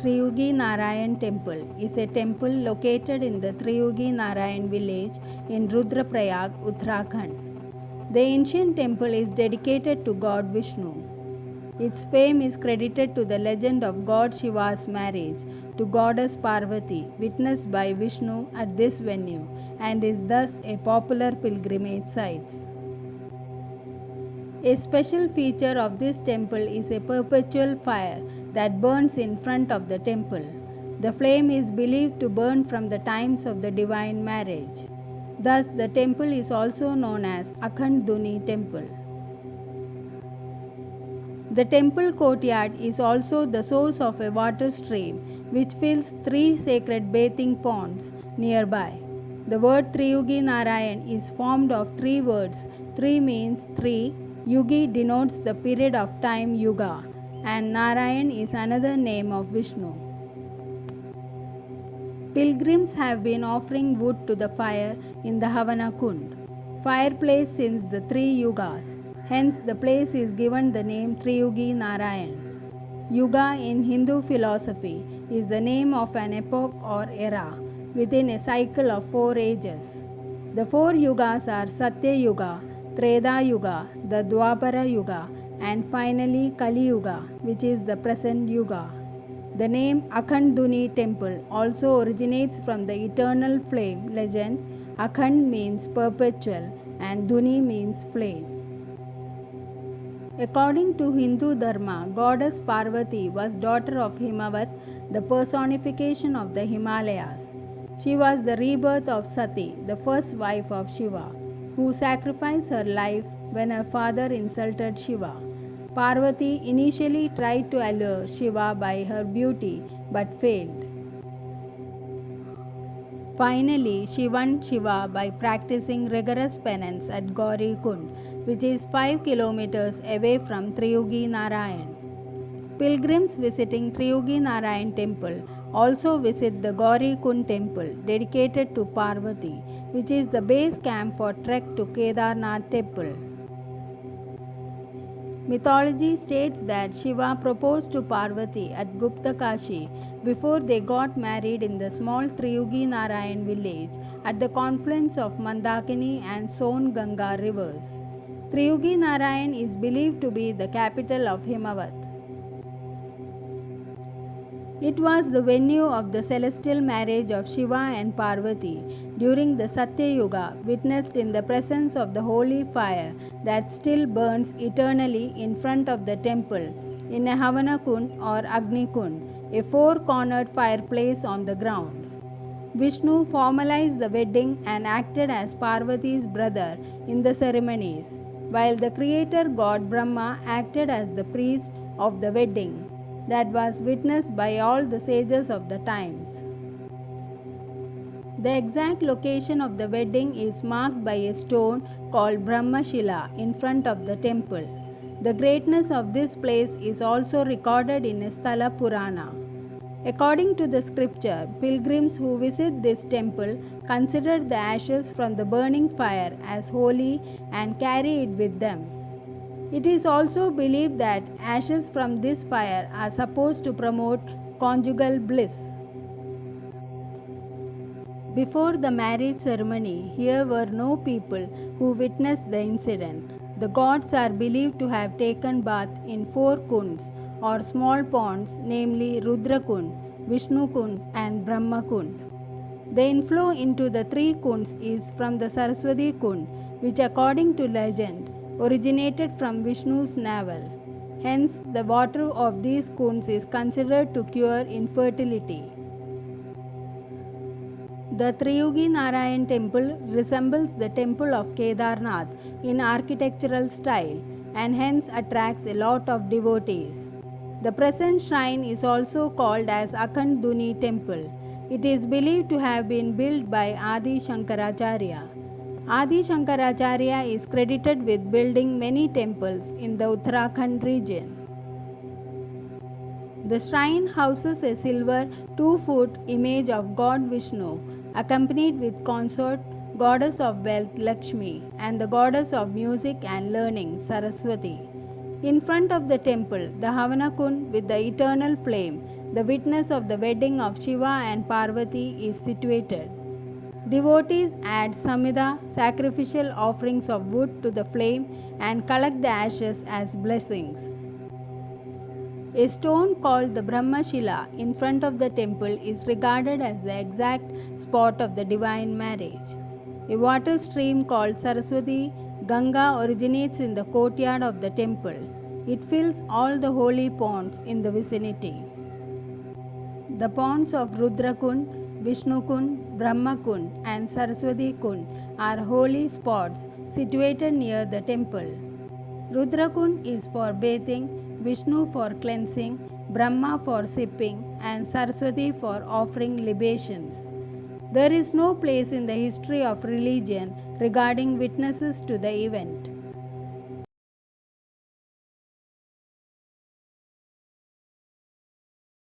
Triyugi Narayan Temple is a temple located in the Triyugi Narayan village in Rudraprayag, Uttarakhand. The ancient temple is dedicated to God Vishnu. Its fame is credited to the legend of God Shiva's marriage to goddess Parvati, witnessed by Vishnu at this venue, and is thus a popular pilgrimage site. A special feature of this temple is a perpetual fire that burns in front of the temple. The flame is believed to burn from the times of the divine marriage. Thus, the temple is also known as Akhand Dhuni Temple. The temple courtyard is also the source of a water stream which fills three sacred bathing ponds nearby. The word Triyugi Narayan is formed of three words. Tri means three, Yugi denotes the period of time Yuga, and Narayan is another name of Vishnu. Pilgrims have been offering wood to the fire in the Havana Kund, fireplace since the three Yugas. Hence, the place is given the name Triyugi Narayan. Yuga in Hindu philosophy is the name of an epoch or era within a cycle of 4 ages. The 4 Yugas are Satya Yuga, Treta Yuga, the Dwapara Yuga, and finally Kali Yuga, which is the present Yuga. The name Akhand Dhuni Temple also originates from the eternal flame legend. Akhand means perpetual and Dhuni means flame. According to Hindu Dharma, goddess Parvati was daughter of Himavat, the personification of the Himalayas. She was the rebirth of Sati, the first wife of Shiva, who sacrificed her life when her father insulted Shiva. Parvati initially tried to allure Shiva by her beauty but failed. Finally, she won Shiva by practicing rigorous penance at Gauri Kund, which is 5 kilometers away from Triyugi Narayan. Pilgrims visiting Triyugi Narayan temple also visit the Gauri Kund temple dedicated to Parvati, which is the base camp for trek to Kedarnath temple. Mythology states that Shiva proposed to Parvati at Gupta Kashi before they got married in the small Triyugi Narayan village at the confluence of Mandakini and Son Ganga rivers. Triyugi Narayan is believed to be the capital of Himavat. It was the venue of the celestial marriage of Shiva and Parvati during the Satya Yuga, witnessed in the presence of the holy fire that still burns eternally in front of the temple in a Havana Kund or Agni Kund, a 4-cornered fireplace on the ground. Vishnu formalized the wedding and acted as Parvati's brother in the ceremonies, while the creator god Brahma acted as the priest of the wedding that was witnessed by all the sages of the times. The exact location of the wedding is marked by a stone called Brahmashila in front of the temple. The greatness of this place is also recorded in Sthala Purana. According to the scripture, pilgrims who visit this temple consider the ashes from the burning fire as holy and carry it with them. It is also believed that ashes from this fire are supposed to promote conjugal bliss. Before the marriage ceremony, here were no people who witnessed the incident. The gods are believed to have taken bath in 4 kunds or small ponds, namely Rudra Kund, Vishnu Kund, and Brahma Kund. The inflow into the 3 kunds is from the Saraswati Kund, which according to legend originated from Vishnu's navel. Hence, the water of these kunds is considered to cure infertility. The Triyugi Narayan temple resembles the temple of Kedarnath in architectural style and hence attracts a lot of devotees. The present shrine is also called as Akhand Dhuni temple. It is believed to have been built by Adi Shankaracharya. Adi Shankaracharya is credited with building many temples in the Uttarakhand region. The shrine houses a silver 2-foot image of God Vishnu, accompanied with consort, goddess of wealth Lakshmi, and the goddess of music and learning Saraswati. In front of the temple, the Havana Kund with the eternal flame, the witness of the wedding of Shiva and Parvati, is situated. Devotees add samida, sacrificial offerings of wood, to the flame and collect the ashes as blessings. A stone called the Brahmashila in front of the temple is regarded as the exact spot of the divine marriage. A water stream called Saraswati Ganga originates in the courtyard of the temple. It fills all the holy ponds in the vicinity. The ponds of Rudra Kund, Vishnu Kund, Brahma Kund, and Saraswati Kund are holy spots situated near the temple. Rudra Kund is for bathing, Vishnu for cleansing, Brahma for sipping, and Saraswati for offering libations. There is no place in the history of religion regarding witnesses to the event.